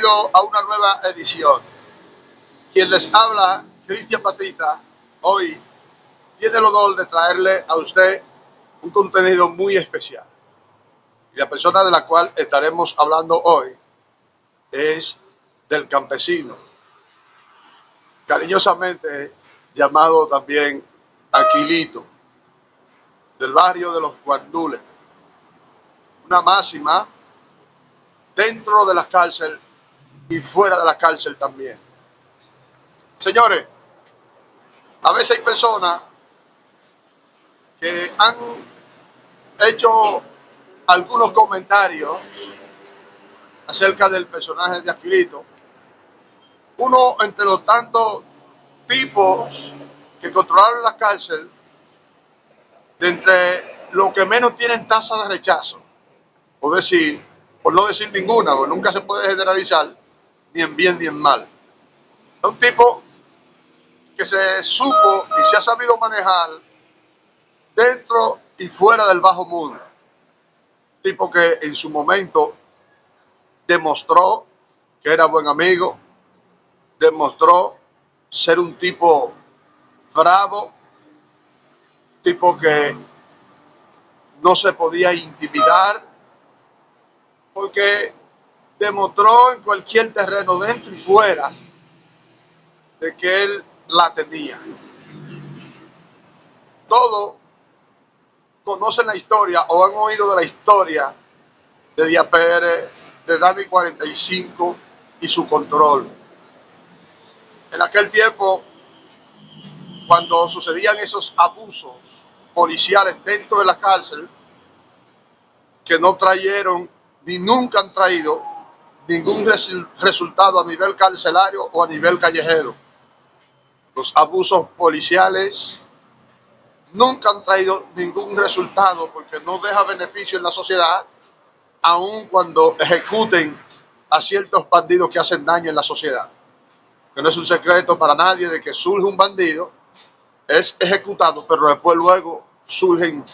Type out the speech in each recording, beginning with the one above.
Bienvenido a una nueva edición. Quien les habla, Cristian Batista, hoy tiene el honor de traerle a usted un contenido muy especial. Y la persona de la cual estaremos hablando hoy es del campesino, cariñosamente llamado también Aquilito, del barrio de los Guandules. Una máxima dentro de la cárcel y fuera de la cárcel también. Señores, a veces hay personas que han hecho algunos comentarios acerca del personaje de Aquilito. Uno entre los tantos tipos que controlaron la cárcel, de entre los que menos tienen tasa de rechazo, por no decir ninguna, porque nunca se puede generalizar, ni en bien ni en mal. Es un tipo que se supo y se ha sabido manejar dentro y fuera del bajo mundo. Tipo que en su momento demostró que era buen amigo, demostró ser un tipo bravo, tipo que no se podía intimidar, porque demostró en cualquier terreno, dentro y fuera, de que él la tenía. Todos conocen la historia o han oído de la historia de Díaz Pérez, de Dani 45 y su control. En aquel tiempo, cuando sucedían esos abusos policiales dentro de la cárcel, que no trajeron ni nunca han traído ningún resultado a nivel carcelario o a nivel callejero. Los abusos policiales nunca han traído ningún resultado porque no deja beneficio en la sociedad, aun cuando ejecuten a ciertos bandidos que hacen daño en la sociedad. Que no es un secreto para nadie de que surge un bandido, es ejecutado, pero después luego surgen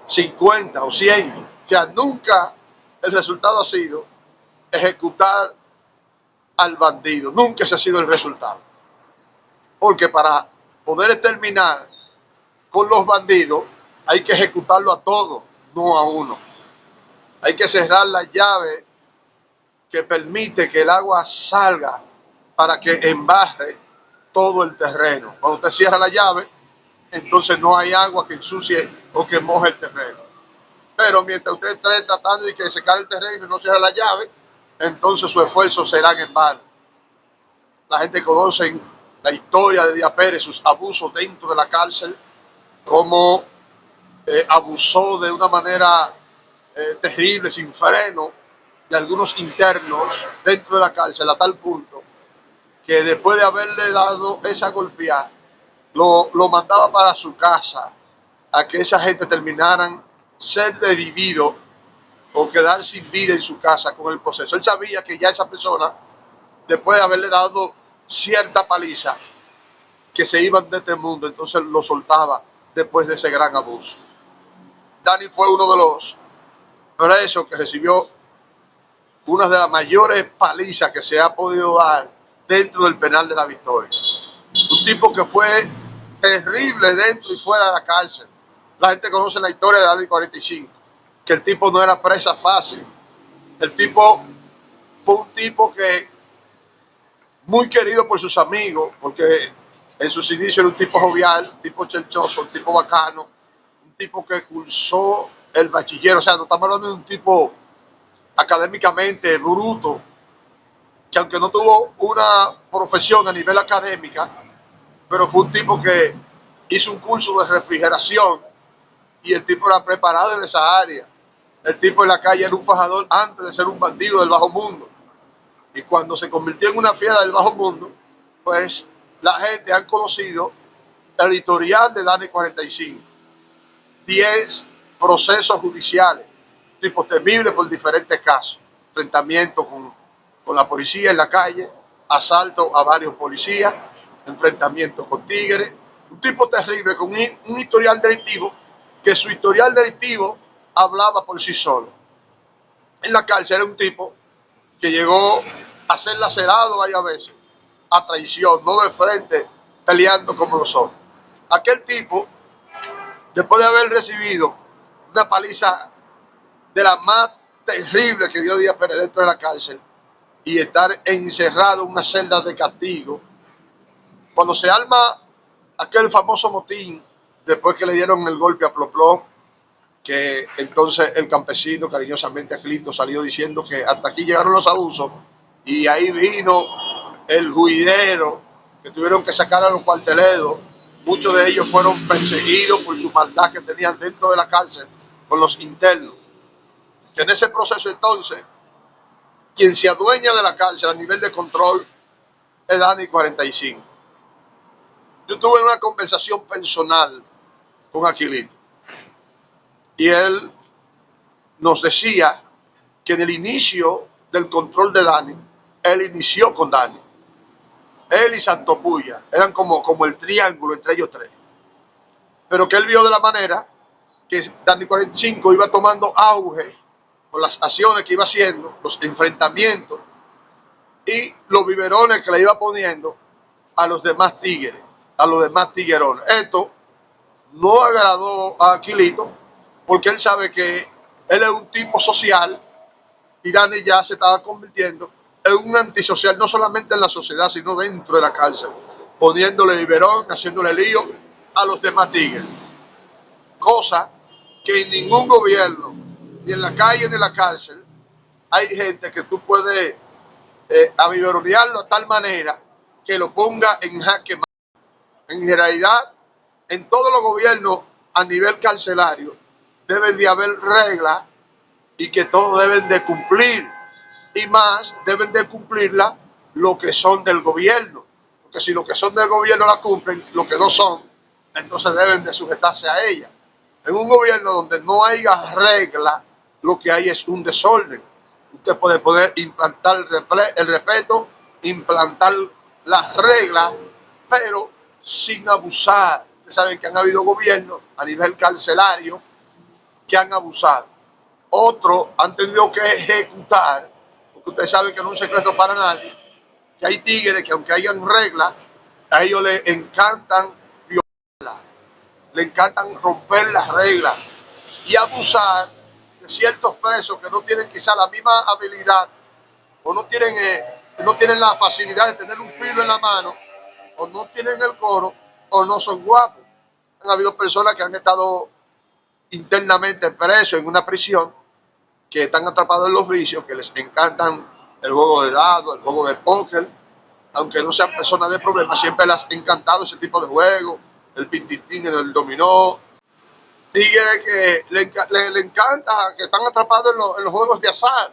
50 o 100. O sea, nunca el resultado ha sido ejecutar al bandido. Nunca ese ha sido el resultado. Porque para poder terminar con los bandidos hay que ejecutarlo a todos, no a uno. Hay que cerrar la llave que permite que el agua salga para que embarre todo el terreno. Cuando usted cierra la llave, entonces no hay agua que ensucie o que moje el terreno. Pero mientras usted esté tratando de que se caiga el terreno y no cierra la llave, entonces su esfuerzo será en vano. La gente conoce la historia de Díaz Pérez, sus abusos dentro de la cárcel, cómo abusó de una manera terrible, sin freno, de algunos internos dentro de la cárcel, a tal punto que después de haberle dado esa golpeada, lo mandaba para su casa, a que esa gente terminaran ser desvivido o quedar sin vida en su casa con el proceso. Él sabía que ya esa persona, después de haberle dado cierta paliza, que se iban de este mundo, entonces lo soltaba después de ese gran abuso. Dani fue uno de los presos que recibió una de las mayores palizas que se ha podido dar dentro del penal de la Victoria. Un tipo que fue terrible dentro y fuera de la cárcel. La gente conoce la historia de Dani 45, que el tipo no era presa fácil. El tipo fue un tipo que muy querido por sus amigos, porque en sus inicios era un tipo jovial, un tipo chelchoso, un tipo bacano, un tipo que cursó el bachiller. O sea, no estamos hablando de un tipo académicamente bruto, que aunque no tuvo una profesión a nivel académica, pero fue un tipo que hizo un curso de refrigeración y el tipo era preparado en esa área. El tipo en la calle era un fajador antes de ser un bandido del bajo mundo. Y cuando se convirtió en una fiera del bajo mundo, pues la gente ha conocido el historial de Dani 45. 10 procesos judiciales, tipos temibles por diferentes casos. Enfrentamientos con la policía en la calle, asalto a varios policías, enfrentamientos con tigres. Un tipo terrible con un historial delictivo, que su historial delictivo hablaba por sí solo. En la cárcel era un tipo que llegó a ser lacerado varias veces, a traición, no de frente, peleando como lo son. Aquel tipo, después de haber recibido una paliza de la más terrible que dio Díaz Pérez dentro de la cárcel y estar encerrado en una celda de castigo, cuando se arma aquel famoso motín, después que le dieron el golpe a Plopló, que entonces el campesino cariñosamente Clito salió diciendo que hasta aquí llegaron los abusos, y ahí vino el juidero, que tuvieron que sacar a los cuarteleros. Muchos de ellos fueron perseguidos por su maldad que tenían dentro de la cárcel con los internos. Que en ese proceso entonces, quien se adueña de la cárcel a nivel de control es Dani 45. Yo tuve una conversación personal con Aquilito y él nos decía que en el inicio del control de Dani, él inició con Dani. Él y Santopuya eran como el triángulo entre ellos tres. Pero que él vio de la manera que Dani 45 iba tomando auge por las acciones que iba haciendo, los enfrentamientos y los biberones que le iba poniendo a los demás tigres, a los demás tiguerones. Esto no agradó a Aquilito porque él sabe que él es un tipo social y Dani ya se estaba convirtiendo en un antisocial, no solamente en la sociedad, sino dentro de la cárcel, poniéndole biberón, haciéndole lío a los demás tigres. Cosa que en ningún gobierno, ni en la calle ni en la cárcel, hay gente que tú puedes abiberonearlo a tal manera que lo ponga en jaque. En realidad, en todos los gobiernos a nivel carcelario deben de haber reglas y que todos deben de cumplir, y más deben de cumplirla lo que son del gobierno, porque si lo que son del gobierno la cumplen, lo que no son, entonces deben de sujetarse a ella. En un gobierno donde no haya regla, lo que hay es un desorden. Usted puede poder implantar el respeto, implantar las reglas, pero sin abusar. Ustedes saben que han habido gobiernos a nivel carcelario que han abusado. Otros han tenido que ejecutar, porque ustedes saben que no es un secreto para nadie, que hay tigres que aunque hayan reglas, a ellos les encantan violarlas, les encantan romper las reglas y abusar de ciertos presos que no tienen quizá la misma habilidad o no tienen la facilidad de tener un filo en la mano, o no tienen el coro, o no son guapos. Han habido personas que han estado internamente presos en una prisión, que están atrapados en los vicios, que les encantan el juego de dados, el juego de póker, aunque no sean personas de problemas, siempre les ha encantado ese tipo de juego, el pintitín, el dominó. Tigres que le encanta, que están atrapados en los juegos de azar.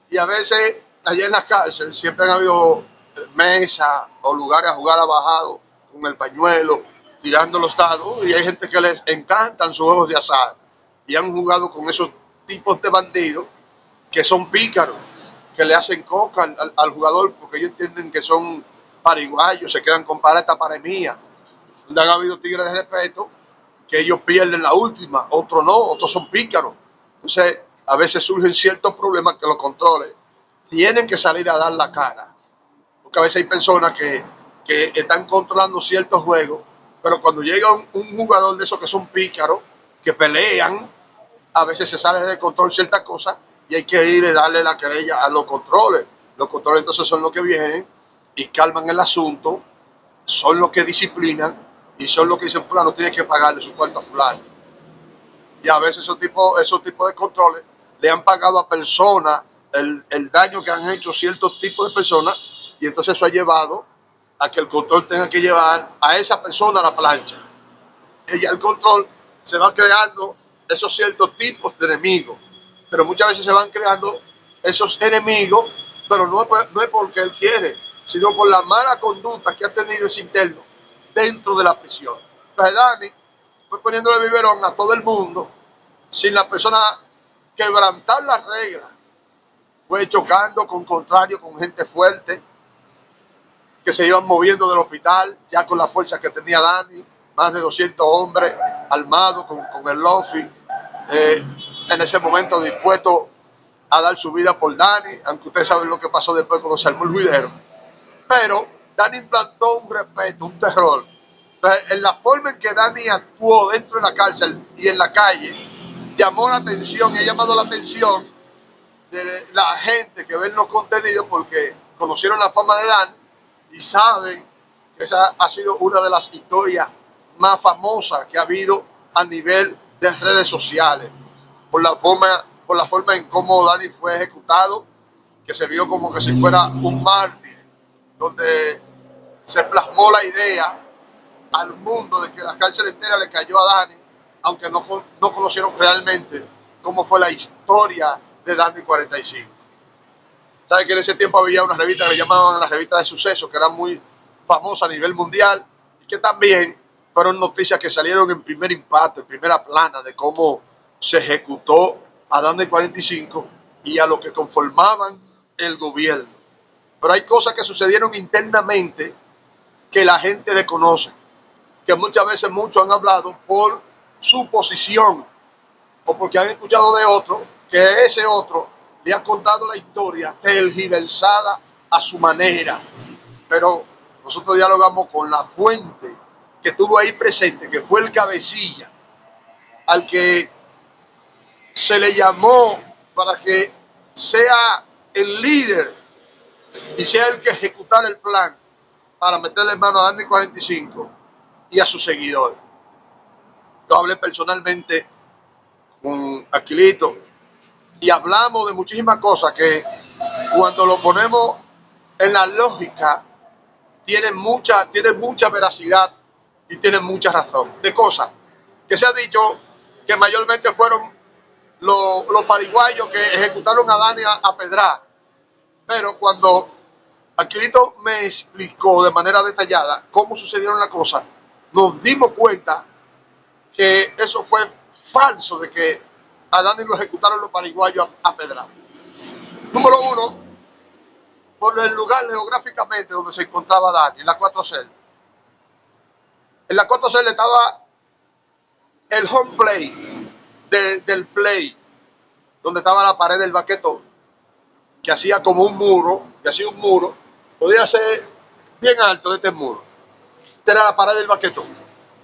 Y a veces allá en la cárcel siempre han habido mesas o lugares a jugar abajado con el pañuelo, tirando los dados, y hay gente que les encantan sus juegos de azar y han jugado con esos tipos de bandidos que son pícaros, que le hacen coca al jugador porque ellos entienden que son pariguayos, se quedan con para esta para mía. Donde han habido tigres de respeto que ellos pierden la última, otros no, otros son pícaros. Entonces a veces surgen ciertos problemas que los controles tienen que salir a dar la cara, porque a veces hay personas que están controlando ciertos juegos, pero cuando llega un jugador de esos que son pícaros, que pelean, a veces se sale de control ciertas cosas y hay que ir y darle la querella a los controles. Los controles entonces son los que vienen y calman el asunto, son los que disciplinan y son los que dicen fulano tiene que pagarle su cuarto a fulano. Y a veces esos tipos de controles le han pagado a personas el daño que han hecho ciertos tipos de personas, y entonces eso ha llevado a que el control tenga que llevar a esa persona a la plancha. Y ya el control se va creando esos ciertos tipos de enemigos, pero muchas veces se van creando esos enemigos, pero no es porque él quiere, sino por la mala conducta que ha tenido ese interno dentro de la prisión. Entonces Dani fue poniéndole biberón a todo el mundo sin la persona quebrantar las reglas. Fue chocando con contrario, con gente fuerte que se iban moviendo del hospital ya con la fuerza que tenía Dani, más de 200 hombres armados con el Lofi, en ese momento dispuestos a dar su vida por Dani, aunque ustedes saben lo que pasó después cuando se armó el juidero. Pero Dani implantó un respeto, un terror. Entonces, en la forma en que Dani actuó dentro de la cárcel y en la calle, llamó la atención y ha llamado la atención de la gente que ven los contenidos porque conocieron la fama de Dani y saben que esa ha sido una de las historias más famosas que ha habido a nivel de redes sociales, por la forma en cómo Dani fue ejecutado, que se vio como que si fuera un mártir, donde se plasmó la idea al mundo de que la cárcel entera le cayó a Dani, aunque no conocieron realmente cómo fue la historia de Dani 45. ¿Sabe que en ese tiempo había una revista que le llamaban la revista de sucesos, que era muy famosa a nivel mundial y que también fueron noticias que salieron en primer impacto, en primera plana, de cómo se ejecutó a Dani 45 y a lo que conformaban el gobierno? Pero hay cosas que sucedieron internamente que la gente desconoce, que muchas veces muchos han hablado por su posición o porque han escuchado de otro, que ese otro le ha contado la historia tergiversada a su manera. Pero nosotros dialogamos con la fuente que estuvo ahí presente, que fue el cabecilla, al que se le llamó para que sea el líder y sea el que ejecutara el plan para meterle mano a Dani 45 y a sus seguidores. Yo hablé personalmente con Aquilito y hablamos de muchísimas cosas que cuando lo ponemos en la lógica tienen mucha veracidad y tienen mucha razón. De cosas que se ha dicho que mayormente fueron los pariguayos que ejecutaron a Dani a pedrar. Pero cuando Aquilito me explicó de manera detallada cómo sucedieron las cosas, nos dimos cuenta que eso fue falso, de que a Dani lo ejecutaron los pariguayos a pedrar. Número uno, por el lugar geográficamente donde se encontraba Dani, en la 4 celdas. En la 4 celdas estaba el home play del play, donde estaba la pared del baquetón, que hacía como un muro, podía ser bien alto de este muro. Esta era la pared del baquetón.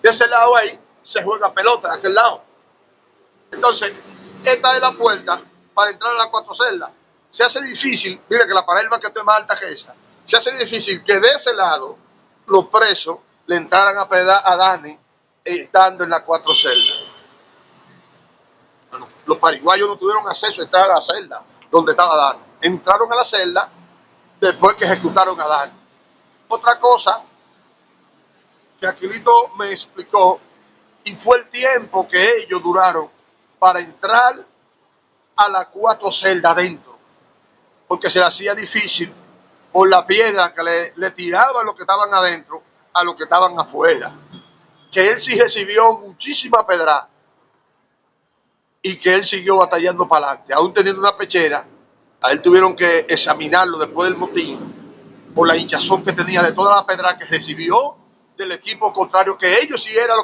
De ese lado ahí se juega pelota, de aquel lado. Entonces, esta es la puerta para entrar a las 4 celdas. Se hace difícil, mire que la pared del baquetón es más alta que esa, se hace difícil que de ese lado los presos le entraran a pedar a Dani estando en las 4 celdas. Bueno, los pariguayos no tuvieron acceso a entrar a la celda donde estaba Dani. Entraron a la celda después que ejecutaron a Dani. Otra cosa que Aquilito me explicó, y fue el tiempo que ellos duraron para entrar a las 4 celdas adentro, porque se le hacía difícil por la piedra que le tiraban los que estaban adentro a los que estaban afuera. Que él sí recibió muchísima pedra y que él siguió batallando para adelante, aún teniendo una pechera. A él tuvieron que examinarlo después del motín por la hinchazón que tenía de toda la pedra que recibió del equipo contrario, que ellos sí era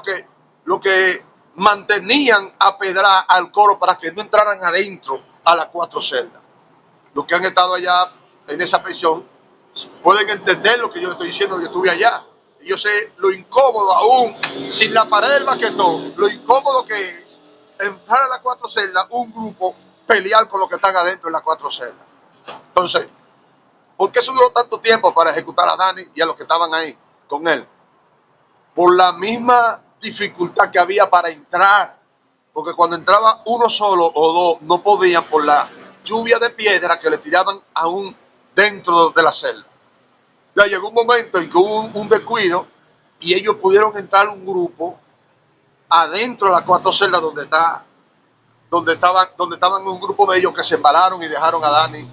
lo que mantenían a pedrar al coro para que no entraran adentro a las 4 celdas. Los que han estado allá en esa prisión pueden entender lo que yo les estoy diciendo, yo estuve allá. Y yo sé lo incómodo, aún sin la pared del baquetón, lo incómodo que es entrar a las 4 celdas, un grupo pelear con los que están adentro en las 4 celdas. Entonces, ¿por qué se duró tanto tiempo para ejecutar a Dani y a los que estaban ahí con él? Por la misma dificultad que había para entrar, porque cuando entraba uno solo o dos no podían por la lluvia de piedra que le tiraban aún dentro de la celda. Ya llegó un momento en que hubo un descuido y ellos pudieron entrar un grupo adentro de las 4 celdas donde estaban un grupo de ellos que se embalaron y dejaron a Dani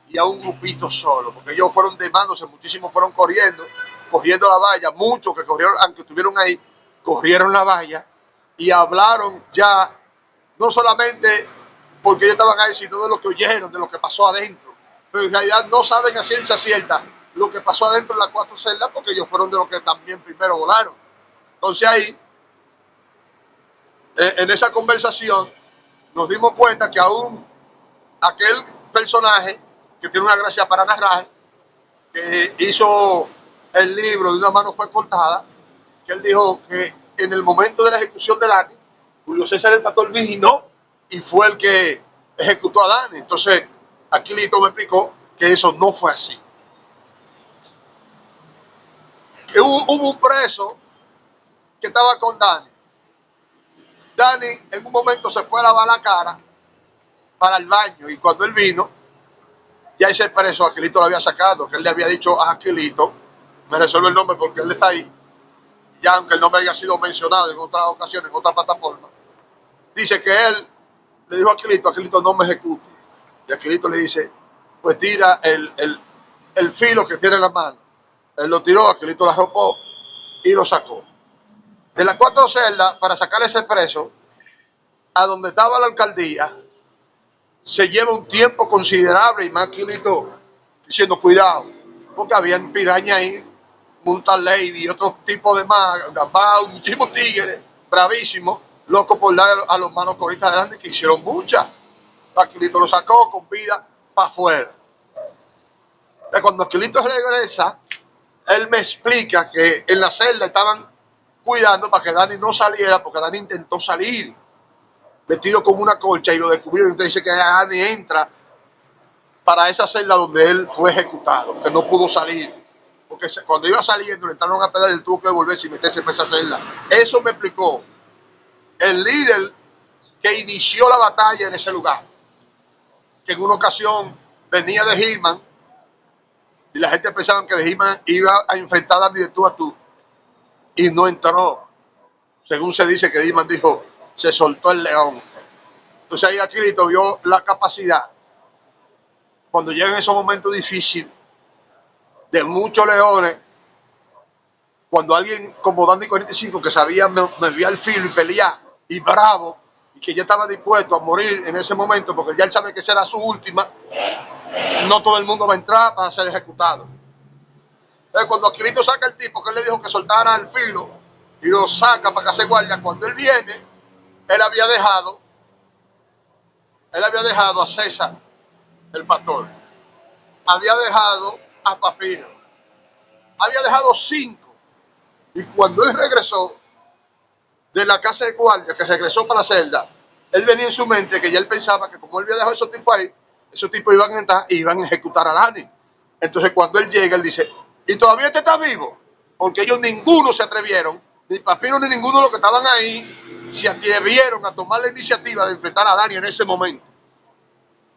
y a un grupito solo, porque ellos fueron demándose, muchísimos fueron corriendo la valla, muchos que corrieron, aunque estuvieron ahí, corrieron la valla y hablaron ya, no solamente porque ellos estaban ahí, sino de lo que oyeron, de lo que pasó adentro. Pero en realidad no saben a ciencia cierta lo que pasó adentro de las 4 celdas, porque ellos fueron de los que también primero volaron. Entonces ahí, en esa conversación, nos dimos cuenta que aún aquel personaje que tiene una gracia para narrar, que hizo el libro De una mano fue cortada, que él dijo que en el momento de la ejecución de Dani, Julio César el Pastor vino y fue el que ejecutó a Dani. Entonces, Aquilito me explicó que eso no fue así. Que hubo un preso que estaba con Dani. Dani en un momento se fue a lavar la cara para el baño y cuando él vino, ya ese preso Aquilito lo había sacado, que él le había dicho a Aquilito, me resuelve el nombre porque él está ahí, ya aunque el nombre haya sido mencionado en otras ocasiones, en otra plataforma, dice que él le dijo a Aquilito no me ejecute. Y Aquilito le dice, pues tira el filo que tiene en la mano. Él lo tiró, Aquilito la arropó y lo sacó. De las 4 celdas, para sacar ese preso, a donde estaba la alcaldía, se lleva un tiempo considerable y más Aquilito diciendo cuidado, porque habían pirañas ahí, Muntal Lady y otro tipo de más, Gambao, muchísimos tigres, bravísimos, locos por dar a los manos coristas de Dani, que hicieron muchas. Aquilito lo sacó con vida para afuera. Cuando Aquilito regresa, él me explica que en la celda estaban cuidando para que Dani no saliera, porque Dani intentó salir, metido como una colcha, y lo descubrieron. Entonces dice que Dani entra para esa celda donde él fue ejecutado, que no pudo salir. Porque cuando iba saliendo, le entraron a pedar, él tuvo que devolverse y meterse en esa celda. Eso me explicó el líder que inició la batalla en ese lugar, que en una ocasión venía de Hillman y la gente pensaba que de Hillman iba a enfrentar a Dani de tú a tú y no entró. Según se dice que Hillman dijo, se soltó el león. Entonces ahí Aquilito vio la capacidad, cuando llegan esos momentos difíciles, de muchos leones, cuando alguien como Dani 45, que sabía me enviar el filo y pelear, y bravo, y que ya estaba dispuesto a morir en ese momento, porque ya él sabe que será su última, no todo el mundo va a entrar para ser ejecutado. Entonces, cuando Aquilito saca el tipo que él le dijo que soltara el filo, y lo saca para que se guardia, cuando él viene, él había dejado a César, el pastor, había dejado a Papiro, había dejado 5. Y cuando él regresó de la casa de guardia, que regresó para la celda, él venía en su mente que ya él pensaba que como él había dejado a esos tipos ahí, esos tipos iban a entrar y iban a ejecutar a Dani. Entonces cuando él llega, él dice, ¿y todavía este está vivo? Porque ellos ninguno se atrevieron, ni Papiro ni ninguno de los que estaban ahí, se atrevieron a tomar la iniciativa de enfrentar a Dani en ese momento.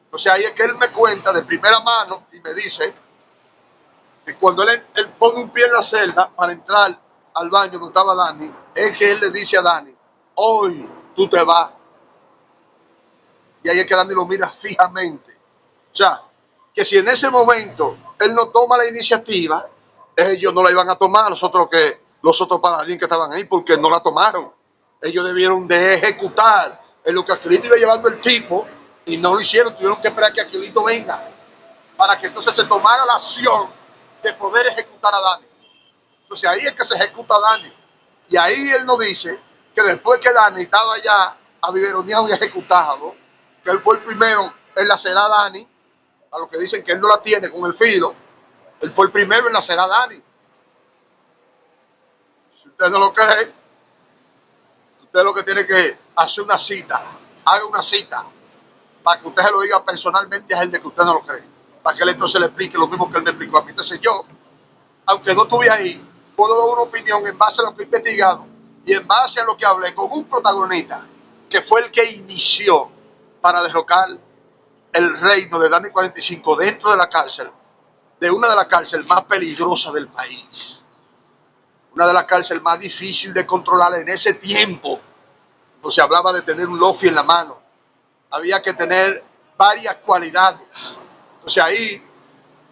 Entonces ahí es que él me cuenta de primera mano y me dice que cuando él pone un pie en la celda para entrar al baño donde estaba Dani, es que él le dice a Dani, hoy tú te vas. Y ahí es que Dani lo mira fijamente. O sea, que si en ese momento él no toma la iniciativa, ellos no la iban a tomar, los otros paladines que estaban ahí, porque no la tomaron. Ellos debieron de ejecutar en lo que Aquilito iba llevando el tipo, y no lo hicieron, tuvieron que esperar que Aquilito venga, para que entonces se tomara la acción de poder ejecutar a Dani. Entonces ahí es que se ejecuta a Dani. Y ahí él nos dice que después que Dani estaba ya abiveroneado y ejecutado, que él fue el primero en lacerar a Dani, a los que dicen que él no la tiene con el filo, él fue el primero en lacerar a Dani. Si usted no lo cree, usted lo que tiene que hacer una cita, haga una cita, para que usted se lo diga personalmente a él de que usted no lo cree, para que él entonces le explique lo mismo que él me explicó a mí. Entonces yo, aunque no estuve ahí, puedo dar una opinión en base a lo que he investigado y en base a lo que hablé con un protagonista que fue el que inició para derrocar el reino de Dani 45 dentro de la cárcel, de una de las cárceles más peligrosas del país, una de las cárceles más difíciles de controlar en ese tiempo. No se hablaba de tener un lofi en la mano, había que tener varias cualidades. Entonces ahí,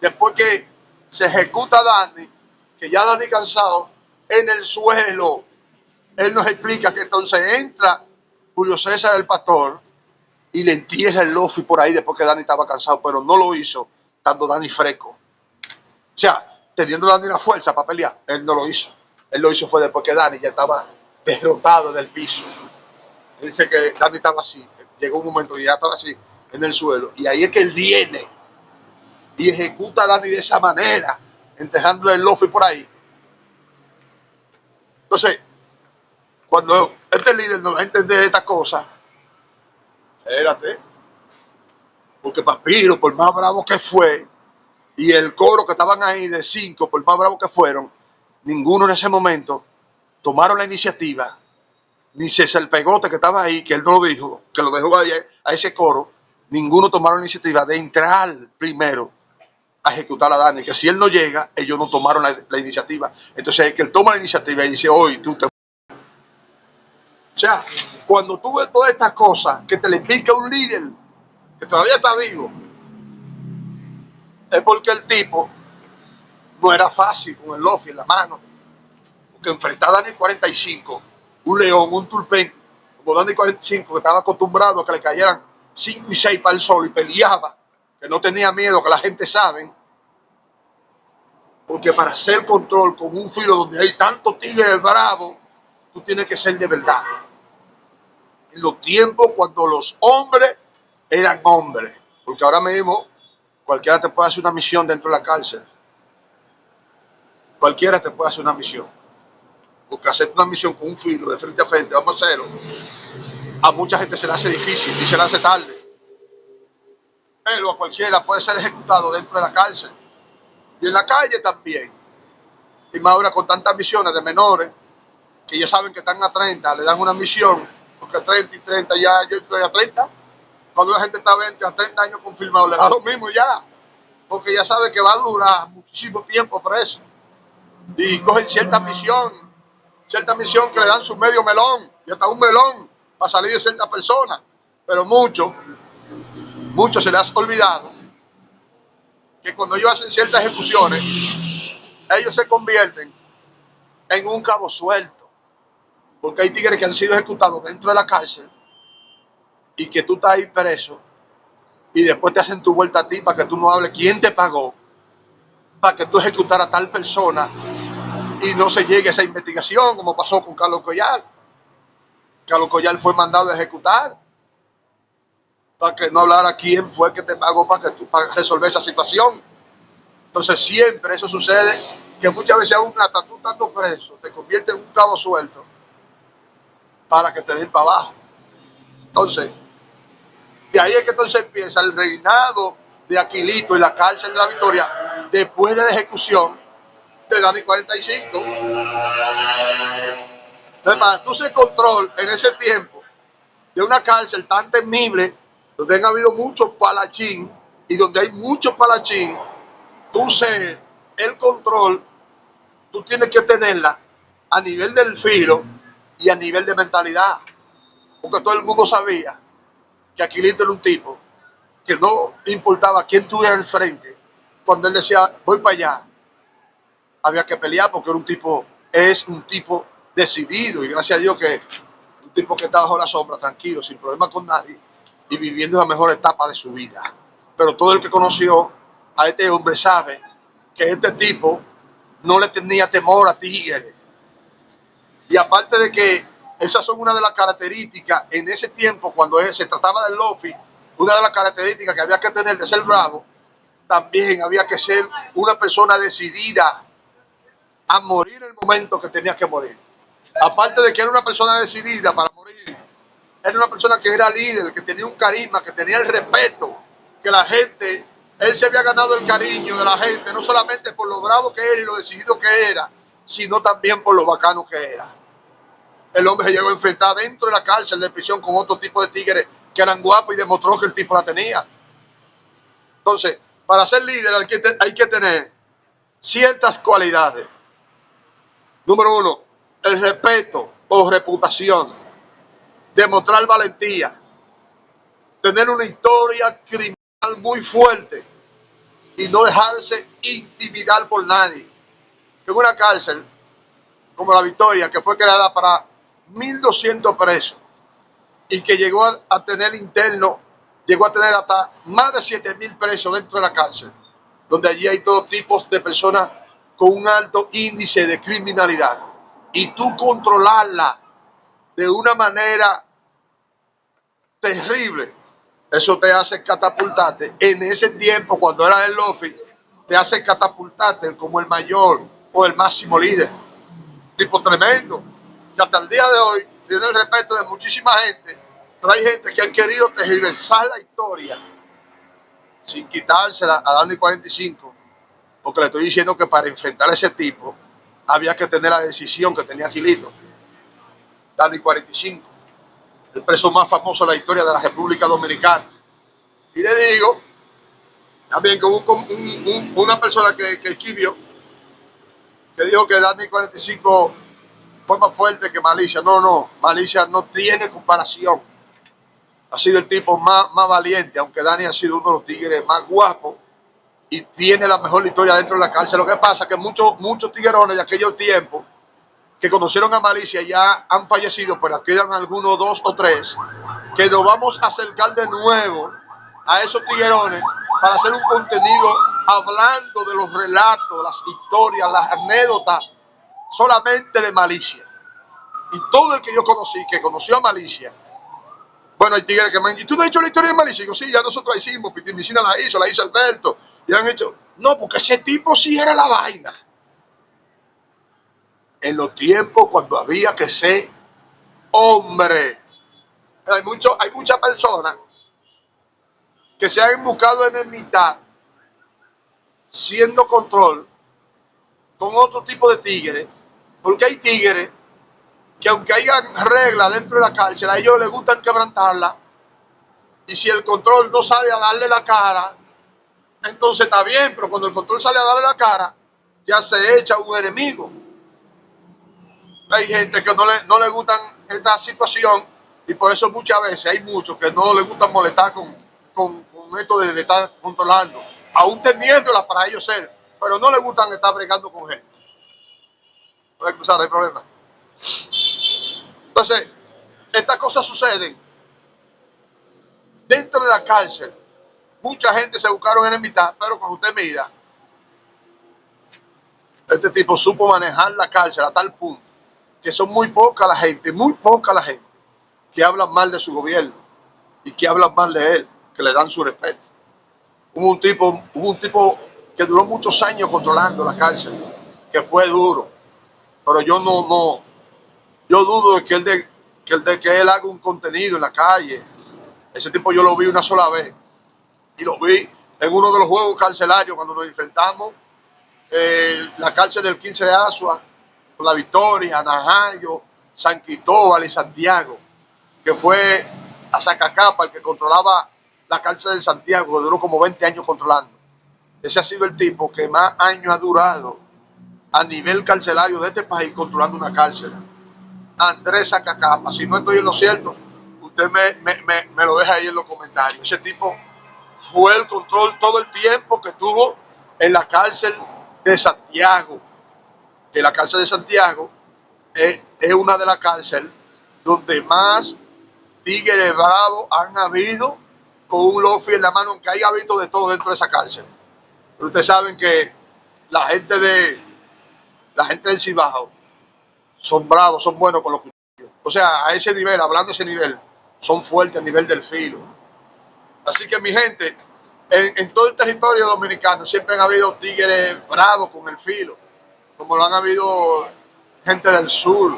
después que se ejecuta a Dani, que ya Dani cansado, en el suelo, él nos explica que entonces entra Julio César el pastor y le entierra el lofi por ahí después que Dani estaba cansado, pero no lo hizo estando Dani fresco. O sea, teniendo Dani la fuerza para pelear, él no lo hizo. Él lo hizo fue después que Dani ya estaba derrotado en el piso. Dice que Dani estaba así, llegó un momento y ya estaba así, en el suelo. Y ahí es que él viene y ejecuta a Dani de esa manera, enterrándole el lofi por ahí. Entonces, cuando este líder nos va a entender esta cosa, espérate, porque Papiro, por más bravo que fue, y el coro que estaban ahí de 5, por más bravo que fueron, ninguno en ese momento tomaron la iniciativa, ni César el Pegote que estaba ahí, que él no lo dijo, que lo dejó ahí a ese coro, ninguno tomaron la iniciativa de entrar primero a ejecutar a Dani, que si él no llega, ellos no tomaron la iniciativa. Entonces es que él toma la iniciativa y dice, hoy tú te... O sea, cuando tú ves todas estas cosas que te le explica un líder que todavía está vivo, es porque el tipo no era fácil con el lofi en la mano. Porque enfrentar a Dani 45, un león, un tulpen, como Dani 45, que estaba acostumbrado a que le cayeran 5 y 6 para el sol y peleaba, que no tenía miedo, que la gente sabe. Porque para hacer control con un filo donde hay tantos tigres bravos, tú tienes que ser de verdad. En los tiempos cuando los hombres eran hombres. Porque ahora mismo cualquiera te puede hacer una misión dentro de la cárcel. Cualquiera te puede hacer una misión. Porque hacer una misión con un filo de frente a frente, vamos a hacerlo, a mucha gente se le hace difícil y se le hace tarde. Pero a cualquiera puede ser ejecutado dentro de la cárcel. Y en la calle también. Y más ahora con tantas misiones de menores, que ya saben que están a 30, le dan una misión, porque 30 y 30 ya, yo estoy a 30. Cuando la gente está a 20, a 30 años confirmado, le da lo mismo ya. Porque ya sabe que va a durar muchísimo tiempo preso. Y cogen cierta misión que le dan su medio melón, y hasta un melón, para salir de cierta persona. Pero muchos se les ha olvidado que cuando ellos hacen ciertas ejecuciones, ellos se convierten en un cabo suelto. Porque hay tigres que han sido ejecutados dentro de la cárcel y que tú estás ahí preso y después te hacen tu vuelta a ti para que tú no hables quién te pagó para que tú ejecutaras a tal persona y no se llegue a esa investigación, como pasó con Carlos Collar. Carlos Collar fue mandado a ejecutar para que no hablara quién fue que te pagó para resolver esa situación. Entonces siempre eso sucede, que muchas veces aún hasta tú estando preso te convierte en un cabo suelto para que te den para abajo. Entonces, de ahí es que entonces empieza el reinado de Aquilito y la cárcel de la Victoria después de la ejecución de Dani 45. Entonces, para tú ser control en ese tiempo de una cárcel tan temible, donde han habido muchos palachín y donde hay muchos palachín, tú ser el control, tú tienes que tenerla a nivel del filo y a nivel de mentalidad. Porque todo el mundo sabía que Aquilito era un tipo que no importaba quién estuviera al frente. Cuando él decía, voy para allá, había que pelear porque es un tipo decidido, y gracias a Dios que un tipo que está bajo la sombra, tranquilo, sin problema con nadie y viviendo la mejor etapa de su vida. Pero todo el que conoció a este hombre sabe que este tipo no le tenía temor a tigres. Y aparte de que esas son una de las características en ese tiempo, cuando se trataba del lofi, una de las características que había que tener de ser bravo, también había que ser una persona decidida a morir en el momento que tenía que morir. Aparte de que era una persona decidida para morir, era una persona que era líder, que tenía un carisma, que tenía el respeto, que la gente, él se había ganado el cariño de la gente, no solamente por lo bravo que era y lo decidido que era, sino también por lo bacano que era. El hombre se llegó a enfrentar dentro de la cárcel de prisión con otro tipo de tigres que eran guapos y demostró que el tipo la tenía. Entonces, para ser líder hay que tener ciertas cualidades. Número 1, el respeto o reputación, demostrar valentía, tener una historia criminal muy fuerte y no dejarse intimidar por nadie. En una cárcel como la Victoria, que fue creada para 1.200 presos y que llegó a tener interno, llegó a tener hasta más de 7.000 presos dentro de la cárcel, donde allí hay todo tipo de personas con un alto índice de criminalidad. Y tú controlarla de una manera terrible, Eso te hace catapultarte. En ese tiempo, cuando era el Lofi, te hace catapultarte como el mayor o el máximo líder. Tipo tremendo. Que hasta el día de hoy tiene el respeto de muchísima gente. Pero hay gente que han querido tergiversar la historia sin quitársela a Dani 45. Porque le estoy diciendo que para enfrentar a ese tipo había que tener la decisión que tenía Aquilito. Dani 45. El preso más famoso de la historia de la República Dominicana. Y le digo también que hubo una persona que escribió que dijo que Dani 45 fue más fuerte que Malicia. No, Malicia no tiene comparación. Ha sido el tipo más valiente, aunque Dani ha sido uno de los tigres más guapos y tiene la mejor historia dentro de la cárcel. Lo que pasa es que muchos tiguerones de aquellos tiempos que conocieron a Malicia ya han fallecido, pero quedan algunos, 2 o 3, que nos vamos a acercar de nuevo a esos tiguerones para hacer un contenido hablando de los relatos, las historias, las anécdotas solamente de Malicia. Y todo el que yo conocí, que conoció a Malicia, bueno, hay tigres que me han dicho, ¿tú no has hecho la historia de Malicia? Y yo, sí, ya nosotros la hicimos, Pitimicina la hizo Alberto, y han hecho, no, porque ese tipo sí era la vaina. En los tiempos cuando había que ser hombre. Hay muchas personas que se han buscado enemistad siendo control con otro tipo de tigres, porque hay tigres que aunque hayan reglas dentro de la cárcel, a ellos les gustan quebrantarla, y si el control no sale a darle la cara, entonces está bien, pero cuando el control sale a darle la cara, ya se echa un enemigo. Hay gente que no le gustan esta situación, y por eso muchas veces hay muchos que no les gusta molestar con esto de estar controlando, aún teniéndola para ellos ser, pero no les gustan estar bregando con gente. No hay problema. Entonces, estas cosas suceden dentro de la cárcel. Mucha gente se buscaron enemistad, pero cuando usted mira, este tipo supo manejar la cárcel a tal punto que son muy poca la gente que hablan mal de su gobierno y que hablan mal de él, que le dan su respeto. Hubo un tipo que duró muchos años controlando la cárcel, que fue duro, pero yo dudo de que él haga un contenido en la calle. Ese tipo yo lo vi una sola vez y lo vi en uno de los juegos carcelarios cuando nos enfrentamos la cárcel del 15 de Asua, con La Victoria, Najayo, San Cristóbal y Santiago, que fue a Zacacapa el que controlaba la cárcel de Santiago, que duró como 20 años controlando. Ese ha sido el tipo que más años ha durado a nivel carcelario de este país controlando una cárcel. Andrés Zacacapa, si no estoy en lo cierto, usted me lo deja ahí en los comentarios. Ese tipo fue el control todo el tiempo que tuvo en la cárcel de Santiago. Que la cárcel de Santiago es una de las cárceles donde más tigres bravos han habido con un lofi en la mano, aunque haya habido de todo dentro de esa cárcel. Pero ustedes saben que la gente del Cibao son bravos, son buenos con los cuchillos. O sea, a ese nivel, hablando de ese nivel, son fuertes a nivel del filo. Así que mi gente, en todo el territorio dominicano siempre han habido tigres bravos con el filo, como lo han habido gente del sur,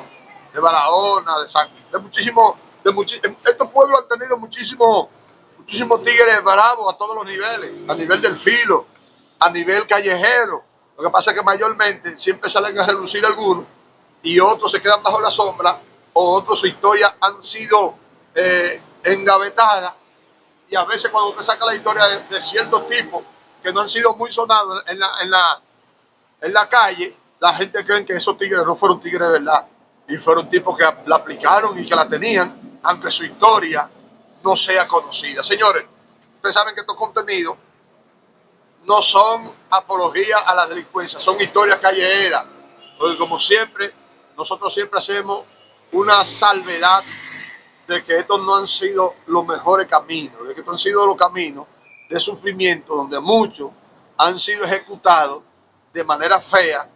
de Barahona, estos pueblos han tenido muchísimos tigres bravos a todos los niveles, a nivel del filo, a nivel callejero. Lo que pasa es que mayormente siempre salen a relucir algunos y otros se quedan bajo la sombra, o otros su historia han sido engavetadas, y a veces cuando usted saca la historia de ciertos tipos que no han sido muy sonados en la calle, la gente cree que esos tigres no fueron tigres de verdad, y fueron tipos que la aplicaron y que la tenían, aunque su historia no sea conocida. Señores, ustedes saben que estos contenidos no son apología a la delincuencia, son historias callejeras, porque como siempre, nosotros siempre hacemos una salvedad de que estos no han sido los mejores caminos, de que estos han sido los caminos de sufrimiento donde muchos han sido ejecutados de manera fea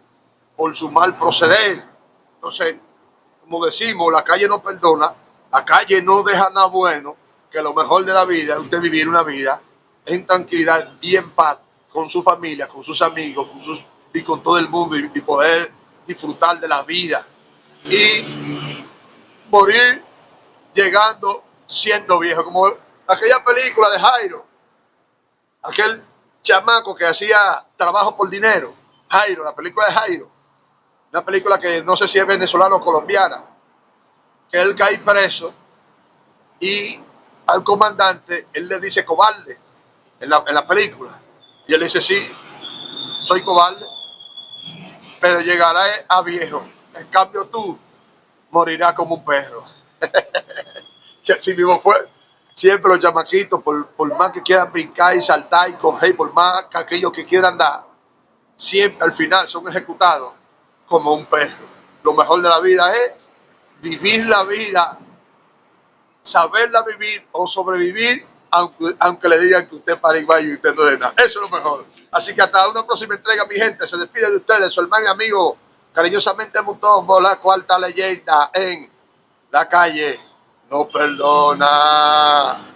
por su mal proceder. Entonces, como decimos, la calle no perdona, la calle no deja nada bueno, que lo mejor de la vida es usted vivir una vida en tranquilidad y en paz con su familia, con sus amigos, y con todo el mundo y poder disfrutar de la vida y morir llegando siendo viejo, como aquella película de Jairo, aquel chamaco que hacía trabajo por dinero, Jairo, la película de Jairo, una película que no sé si es venezolana o colombiana, que él cae preso y al comandante él le dice cobarde en la película, y él dice sí, soy cobarde, pero llegará a viejo, en cambio tú morirás como un perro. Que así mismo fue. Siempre los chamaquitos, por más que quieran brincar y saltar y coger, por más que aquellos que quieran dar, siempre al final son ejecutados como un perro. Lo mejor de la vida es vivir la vida, saberla vivir o sobrevivir, aunque le digan que usted para igual y usted no es nada. Eso es lo mejor. Así que hasta una próxima entrega, mi gente. Se despide de ustedes, su hermano y amigo, cariñosamente Mutombo, la cuarta leyenda en la calle no perdona.